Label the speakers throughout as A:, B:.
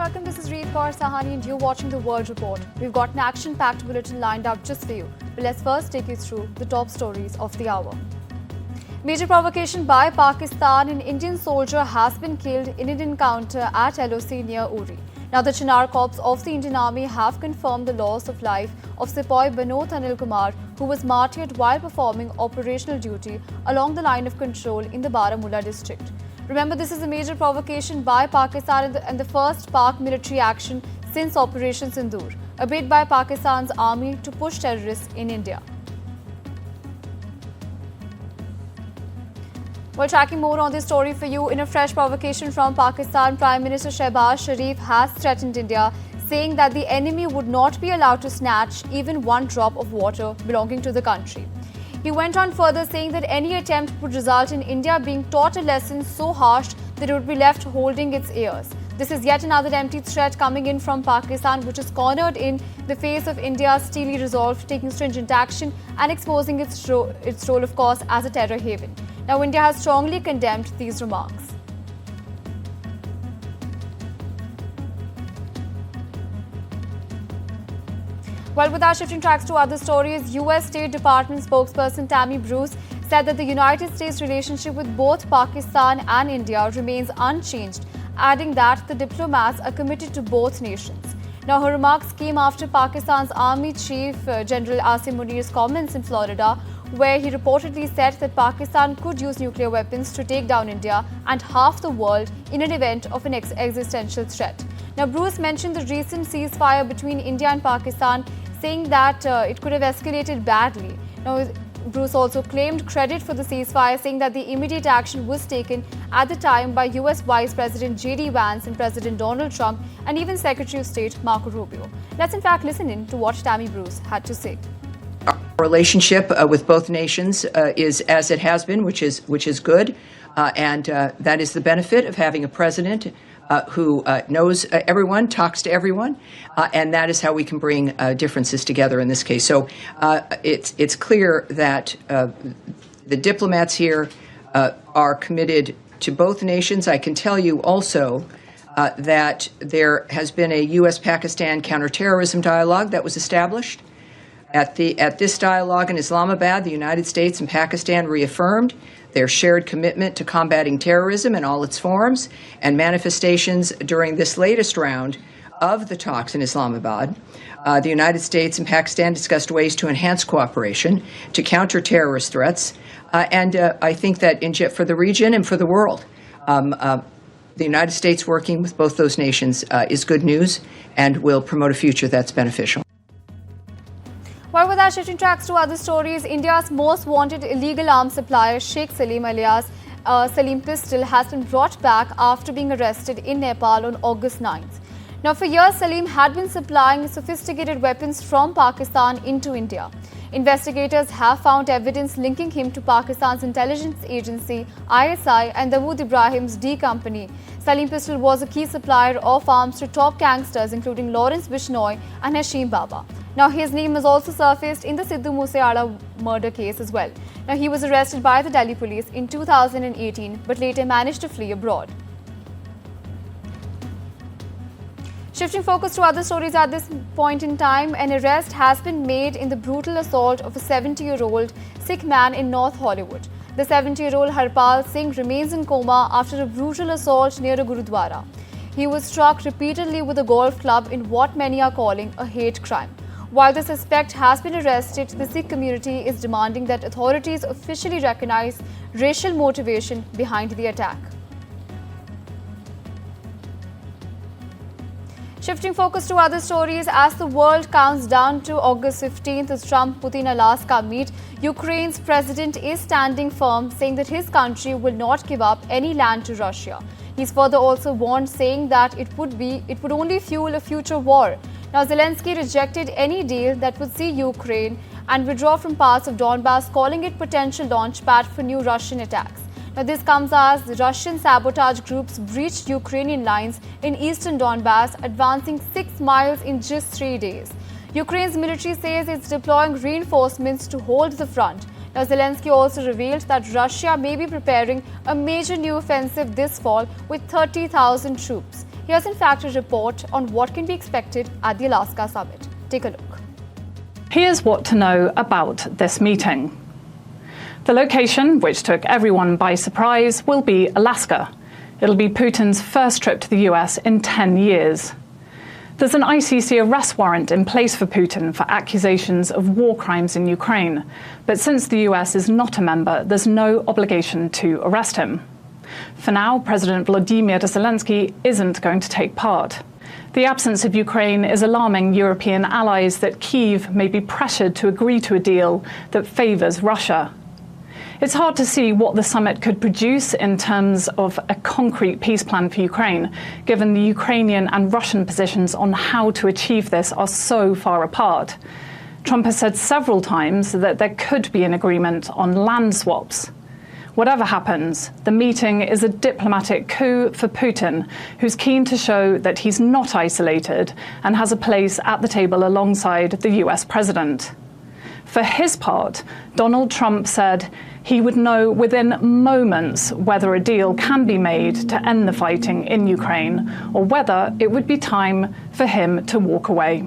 A: welcome. This is Reed Kaur Sahani and you're watching The World Report. We've got an action-packed bulletin lined up just for you. But let's first take you through the top stories of the hour. Major provocation by Pakistan. An Indian soldier has been killed in an encounter at LOC near Uri. Now, the Chinar Corps of the Indian Army have confirmed the loss of life of Sepoy Banot Anil Kumar, who was martyred while performing operational duty along the line of control in the Baramulla district. Remember, this is a major provocation by Pakistan and the first Pak military action since Operation Sindoor, a bid by Pakistan's army to push terrorists in India. While tracking more on this story for you, in a fresh provocation from Pakistan, Prime Minister Shehbaz Sharif has threatened India, saying that the enemy would not be allowed to snatch even one drop of water belonging to the country. He went on further, saying that any attempt would result in India being taught a lesson so harsh that it would be left holding its ears. This is yet another empty threat coming in from Pakistan, which is cornered in the face of India's steely resolve, taking stringent action and exposing its role, of course, as a terror haven. Now, India has strongly condemned these remarks. Well, without shifting tracks to other stories, US State Department spokesperson Tammy Bruce said that the United States' relationship with both Pakistan and India remains unchanged, adding that the diplomats are committed to both nations. Now, her remarks came after Pakistan's Army Chief General Asim Munir's comments in Florida, where he reportedly said that Pakistan could use nuclear weapons to take down India and half the world in an event of an existential threat. Now, Bruce mentioned the recent ceasefire between India and Pakistan, saying that it could have escalated badly. Now, Bruce also claimed credit for the ceasefire, saying that the immediate action was taken at the time by US Vice President J.D. Vance and President Donald Trump and even Secretary of State Marco Rubio. Let's in fact listen in to what Tammy Bruce had to say.
B: Our relationship with both nations is as it has been, which is good, and that is the benefit of having a president who knows everyone, talks to everyone, and that is how we can bring differences together in this case. So it's clear that the diplomats here are committed to both nations. I can tell you also that there has been a U.S.-Pakistan counterterrorism dialogue that was established. At this dialogue in Islamabad, the United States and Pakistan reaffirmed their shared commitment to combating terrorism in all its forms and manifestations during this latest round of the talks in Islamabad. The United States and Pakistan discussed ways to enhance cooperation to counter terrorist threats, and I think that for the region and for the world, the United States working with both those nations is good news and will promote a future that's beneficial.
A: While without shifting tracks to other stories, India's most wanted illegal arms supplier, Sheikh Salim alias Salim Pistol, has been brought back after being arrested in Nepal on August 9th. Now, for years, Salim had been supplying sophisticated weapons from Pakistan into India. Investigators have found evidence linking him to Pakistan's intelligence agency, ISI, and Dawood Ibrahim's D Company. Salim Pistol was a key supplier of arms to top gangsters, including Lawrence Bishnoi and Hashim Baba. Now, his name has also surfaced in the Sidhu Moosewaala murder case as well. Now, he was arrested by the Delhi police in 2018, but later managed to flee abroad. Shifting focus to other stories at this point in time, an arrest has been made in the brutal assault of a 70-year-old Sikh man in North Hollywood. The 70-year-old Harpal Singh remains in coma after a brutal assault near a Gurudwara. He was struck repeatedly with a golf club in what many are calling a hate crime. While the suspect has been arrested, the Sikh community is demanding that authorities officially recognize racial motivation behind the attack. Shifting focus to other stories, as the world counts down to August 15th as Trump-Putin Alaska meet, Ukraine's president is standing firm, saying that his country will not give up any land to Russia. He's further also warned, saying that it would only fuel a future war. Now, Zelensky rejected any deal that would see Ukraine and withdraw from parts of Donbas, calling it potential launchpad for new Russian attacks. Now, this comes as the Russian sabotage groups breached Ukrainian lines in eastern Donbas, advancing 6 miles in just 3 days. Ukraine's military says it's deploying reinforcements to hold the front. Now, Zelensky also revealed that Russia may be preparing a major new offensive this fall with 30,000 troops. Here's in fact a report on what can be expected at the Alaska summit. Take a look.
C: Here's what to know about this meeting. The location, which took everyone by surprise, will be Alaska. It'll be Putin's first trip to the US in 10 years. There's an ICC arrest warrant in place for Putin for accusations of war crimes in Ukraine. But since the US is not a member, there's no obligation to arrest him. For now, President Volodymyr Zelensky isn't going to take part. The absence of Ukraine is alarming European allies that Kyiv may be pressured to agree to a deal that favours Russia. It's hard to see what the summit could produce in terms of a concrete peace plan for Ukraine, given the Ukrainian and Russian positions on how to achieve this are so far apart. Trump has said several times that there could be an agreement on land swaps. Whatever happens, the meeting is a diplomatic coup for Putin, who's keen to show that he's not isolated and has a place at the table alongside the US president. For his part, Donald Trump said he would know within moments whether a deal can be made to end the fighting in Ukraine or whether it would be time for him to walk away.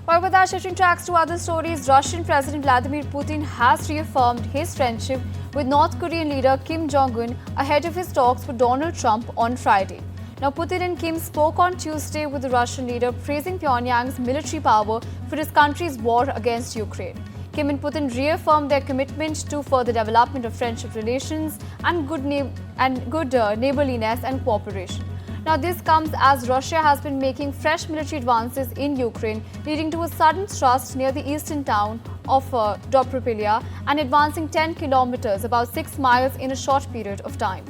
A: While with our shifting tracks to other stories, Russian President Vladimir Putin has reaffirmed his friendship with North Korean leader Kim Jong-un ahead of his talks with Donald Trump on Friday. Now, Putin and Kim spoke on Tuesday with the Russian leader, praising Pyongyang's military power for his country's war against Ukraine. Kim and Putin reaffirmed their commitment to further development of friendship relations and good neighborliness and cooperation. Now, this comes as Russia has been making fresh military advances in Ukraine, leading to a sudden thrust near the eastern town of Dobropilya and advancing 10 kilometers, about 6 miles in a short period of time.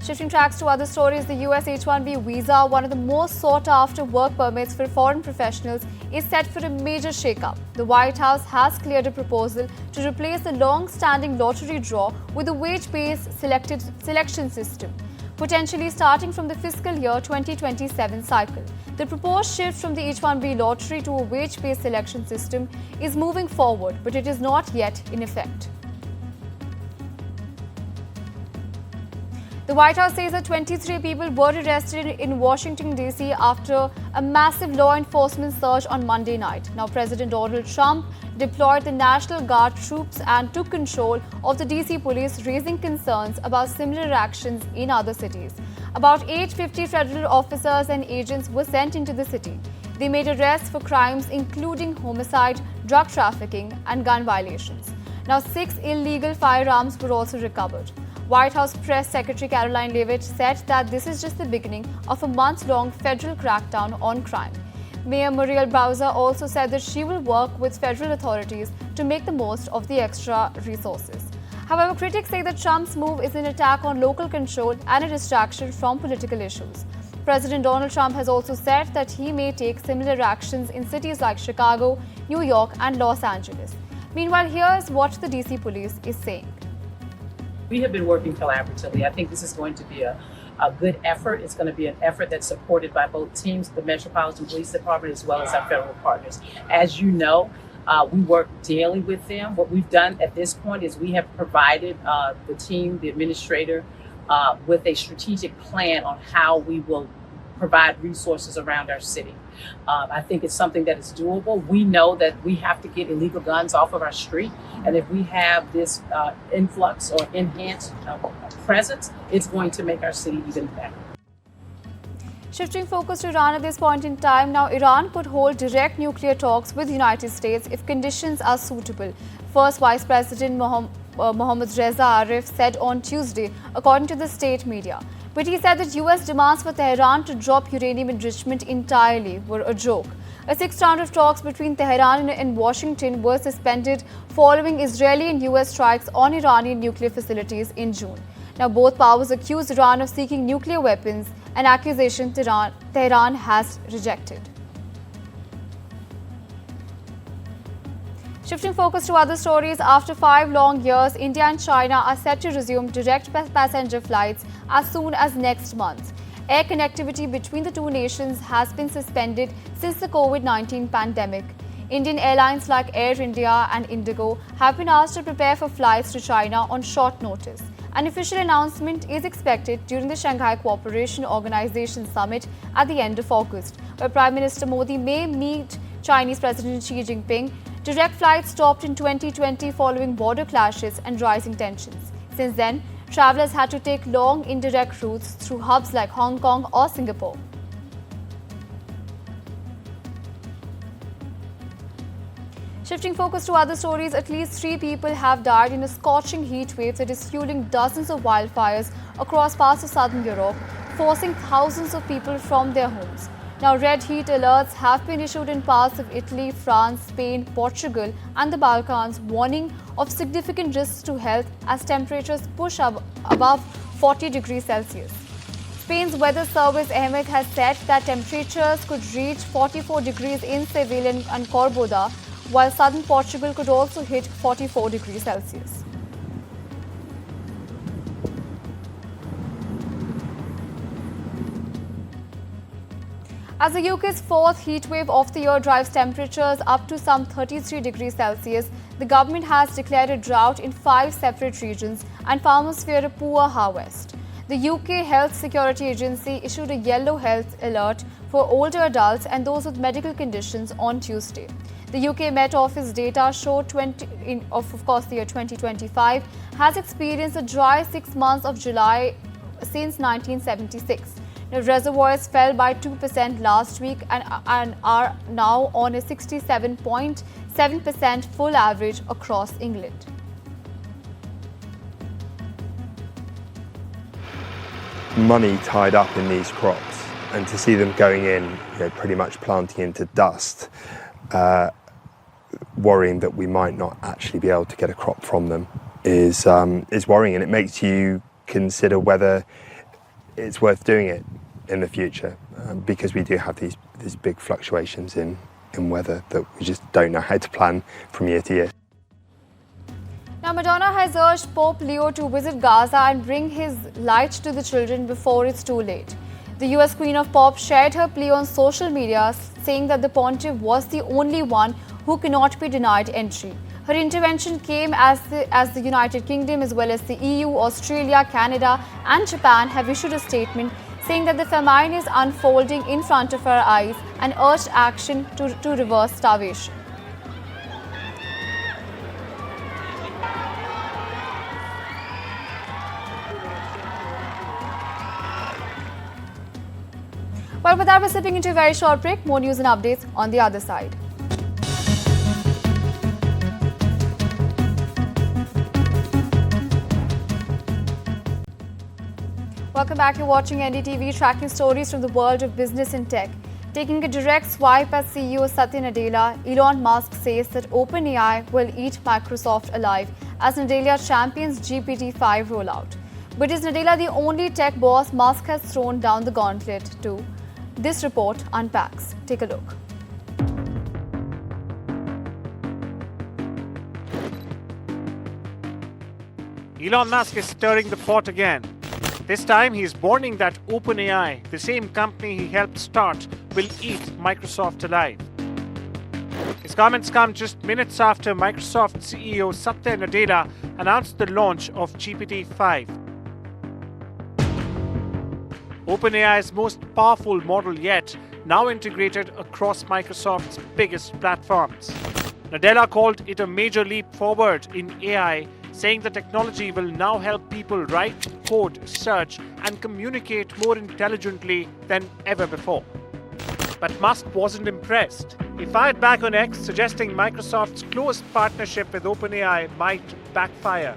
A: Shifting tracks to other stories, the US H1B visa, one of the most sought-after work permits for foreign professionals, is set for a major shake-up. The White House has cleared a proposal to replace the long-standing lottery draw with a wage-based selection system, potentially starting from the fiscal year 2027 cycle. The proposed shift from the H1B Lottery to a wage-based selection system is moving forward, but it is not yet in effect. The White House says that 23 people were arrested in Washington, D.C. after a massive law enforcement surge on Monday night. Now, President Donald Trump deployed the National Guard troops and took control of the D.C. police, raising concerns about similar actions in other cities. About 850 federal officers and agents were sent into the city. They made arrests for crimes including homicide, drug trafficking, and gun violations. Now, 6 illegal firearms were also recovered. White House Press Secretary Caroline Leavitt said that this is just the beginning of a months-long federal crackdown on crime. Mayor Muriel Bowser also said that she will work with federal authorities to make the most of the extra resources. However, critics say that Trump's move is an attack on local control and a distraction from political issues. President Donald Trump has also said that he may take similar actions in cities like Chicago, New York, and Los Angeles. Meanwhile, here's what the DC police is saying.
D: We have been working collaboratively. I think this is going to be a good effort. It's going to be an effort that's supported by both teams, the Metropolitan Police Department, as well as our federal partners. As you know, we work daily with them. What we've done at this point is we have provided the team, the administrator, with a strategic plan on how we will provide resources around our city. I think it's something that is doable. We know that we have to get illegal guns off of our street. And if we have this influx or enhanced presence, it's going to make our city even better.
A: Shifting focus to Iran at this point in time, now Iran could hold direct nuclear talks with the United States if conditions are suitable. First Vice President Mohammad Reza Arif said on Tuesday, according to the state media. But he said that US demands for Tehran to drop uranium enrichment entirely were a joke. A 6th round of talks between Tehran and Washington were suspended following Israeli and US strikes on Iranian nuclear facilities in June. Now, both powers accused Iran of seeking nuclear weapons, an accusation Tehran has rejected. Shifting focus to other stories, after 5 long years, India and China are set to resume direct passenger flights as soon as next month. Air connectivity between the two nations has been suspended since the COVID-19 pandemic. Indian airlines like Air India and Indigo have been asked to prepare for flights to China on short notice. An official announcement is expected during the Shanghai Cooperation Organization Summit at the end of August, where Prime Minister Modi may meet Chinese President Xi Jinping. Direct flights stopped in 2020 following border clashes and rising tensions. Since then, travelers had to take long indirect routes through hubs like Hong Kong or Singapore. Shifting focus to other stories, at least 3 people have died in a scorching heat wave that is fueling dozens of wildfires across parts of southern Europe, forcing thousands of people from their homes. Now, red heat alerts have been issued in parts of Italy, France, Spain, Portugal and the Balkans, warning of significant risks to health as temperatures push up above 40 degrees Celsius. Spain's weather service EMET has said that temperatures could reach 44 degrees in Seville and Cordon, while southern Portugal could also hit 44 degrees Celsius. As the UK's 4th heatwave of the year drives temperatures up to some 33 degrees Celsius, the government has declared a drought in 5 separate regions and farmers fear a poor harvest. The UK Health Security Agency issued a yellow health alert for older adults and those with medical conditions on Tuesday. The UK Met Office data show the year 2025 has experienced a dry 6 months of July since 1976. The reservoirs fell by 2% last week and are now on a 67.7% full average across England.
E: Money tied up in these crops, and to see them going in, pretty much planting into dust, worrying that we might not actually be able to get a crop from them is worrying, and it makes you consider whether it's worth doing it in the future, because we do have these big fluctuations in weather that we just don't know how to plan from year to year.
A: Now, Madonna has urged Pope Leo to visit Gaza and bring his light to the children before it's too late. The US Queen of Pop shared her plea on social media, saying that the pontiff was the only one who cannot be denied entry. Her intervention came as the United Kingdom, as well as the EU, Australia, Canada and Japan have issued a statement saying that the famine is unfolding in front of our eyes and urged action to reverse starvation. Well, with that, we're slipping into a very short break. More news and updates on the other side. Welcome back. You're watching NDTV, tracking stories from the world of business and tech. Taking a direct swipe at CEO Satya Nadella, Elon Musk says that OpenAI will eat Microsoft alive as Nadella champions GPT-5 rollout. But is Nadella the only tech boss Musk has thrown down the gauntlet to? This report unpacks. Take a look.
F: Elon Musk is stirring the pot again. This time he's warning that OpenAI, the same company he helped start, will eat Microsoft alive. His comments come just minutes after Microsoft CEO Satya Nadella announced the launch of GPT-5. OpenAI's most powerful model yet, now integrated across Microsoft's biggest platforms. Nadella called it a major leap forward in AI, saying the technology will now help people write, code, search, and communicate more intelligently than ever before. But Musk wasn't impressed. He fired back on X, suggesting Microsoft's close partnership with OpenAI might backfire.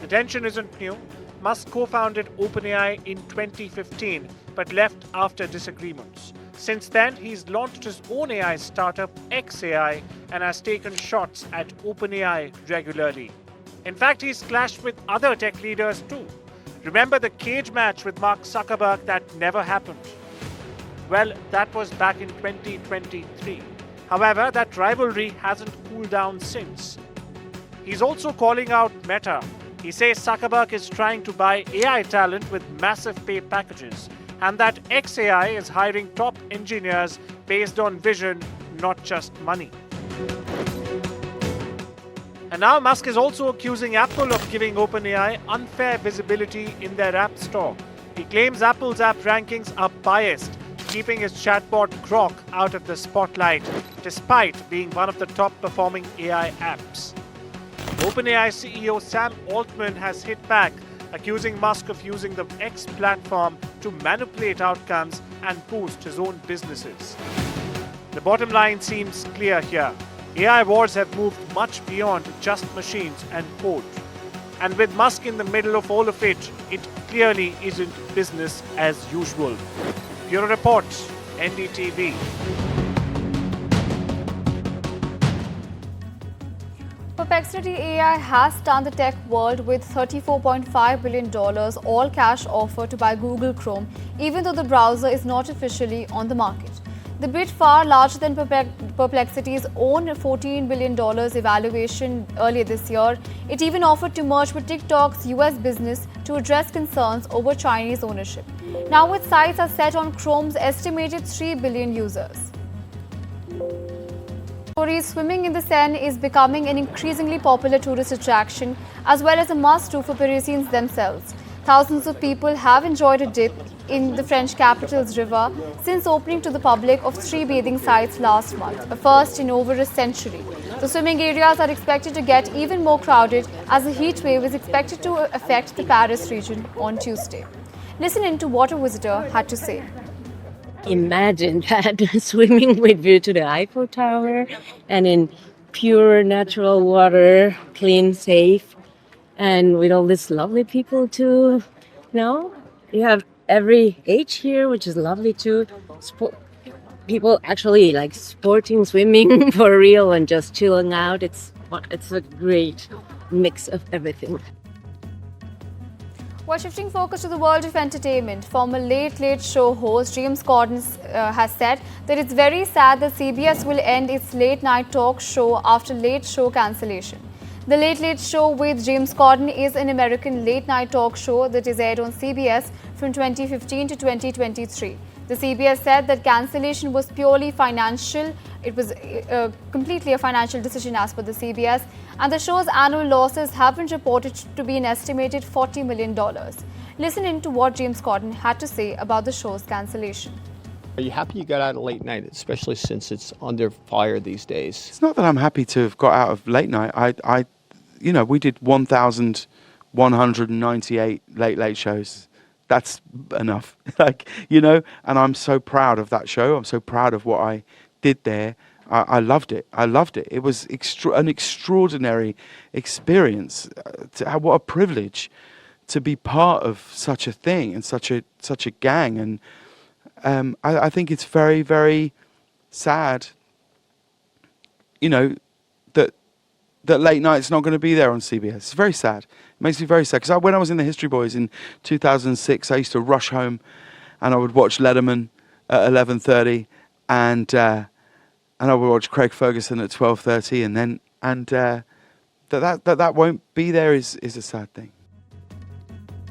F: The tension isn't new. Musk co-founded OpenAI in 2015, but left after disagreements. Since then, he's launched his own AI startup, xAI, and has taken shots at OpenAI regularly. In fact, he's clashed with other tech leaders too. Remember the cage match with Mark Zuckerberg that never happened? Well, that was back in 2023. However, that rivalry hasn't cooled down since. He's also calling out Meta. He says Zuckerberg is trying to buy AI talent with massive pay packages, and that xAI is hiring top engineers based on vision, not just money. And now Musk is also accusing Apple of giving OpenAI unfair visibility in their App Store. He claims Apple's app rankings are biased, keeping his chatbot Grok out of the spotlight, despite being one of the top-performing AI apps. OpenAI CEO Sam Altman has hit back, accusing Musk of using the X platform to manipulate outcomes and boost his own businesses. The bottom line seems clear here. AI wars have moved much beyond just machines and code. And with Musk in the middle of all of it, it clearly isn't business as usual. Bureau Report, NDTV.
A: Perplexity AI has stunned the tech world with $34.5 billion all-cash offer to buy Google Chrome, even though the browser is not officially on the market. The bid, far larger than Perplexity's own $14 billion evaluation earlier this year. It even offered to merge with TikTok's US business to address concerns over Chinese ownership. Now its sights are set on Chrome's estimated 3 billion users. Swimming in the Seine is becoming an increasingly popular tourist attraction, as well as a must-do for Parisians themselves. Thousands of people have enjoyed a dip in the French capital's river since opening to the public of 3 bathing sites last month, a first in over a century. The swimming areas are expected to get even more crowded as a heat wave is expected to affect the Paris region on Tuesday. Listen in to what a visitor had to say.
G: Imagine that, swimming with view to the Eiffel Tower and in pure natural water, clean, safe, and with all these lovely people too. You have every age here, which is lovely too. People actually like sporting, swimming for real and just chilling out. It's a great mix of everything.
A: While shifting focus to the world of entertainment, former Late Late Show host James Corden has said that it's very sad that CBS will end its late night talk show after late show cancellation. The Late Late Show with James Corden is an American late night talk show that is aired on CBS from 2015 to 2023. The CBS said that cancellation was purely financial. It was completely a financial decision as per the CBS, and the show's annual losses have been reported to be an estimated $40 million. Listen in to what James Corden had to say about the show's cancellation.
H: Are you happy you got out of late night, especially since it's under fire these days?
I: It's not that I'm happy to have got out of late night. We did 1,198 late shows. That's enough, and I'm so proud of that show. I'm so proud of what I did there. I loved it. It was an extraordinary experience. What a privilege to be part of such a thing and such a gang. And I think it's very, very sad, that late night's not going to be there on CBS. It's very sad. It makes me very sad. Because when I was in the History Boys in 2006, I used to rush home and I would watch Letterman at 11:30 and I would watch Craig Ferguson at 12:30 that won't be there is a sad thing.